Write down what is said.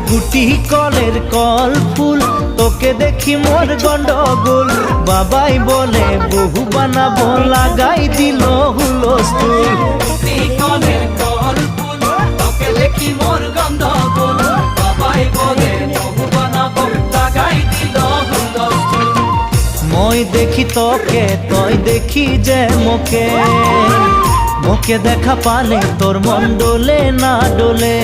গুটি কলের কল ফুল তোকে দেখি মোর গন্ডগোল বাবাই বলে বহু বানাবো লাগাই দিল হুলস্থুল গুটি কলের কল ফুল তোকে দেখি মোর গন্ডগোল বাবাই বলে বহু বানাবো লাগাই দিল হুলস্থুল মই দেখি তোকে তই দেখি যে মোকে মোকে দেখা পালে তোর মন ডোলে না ডোলে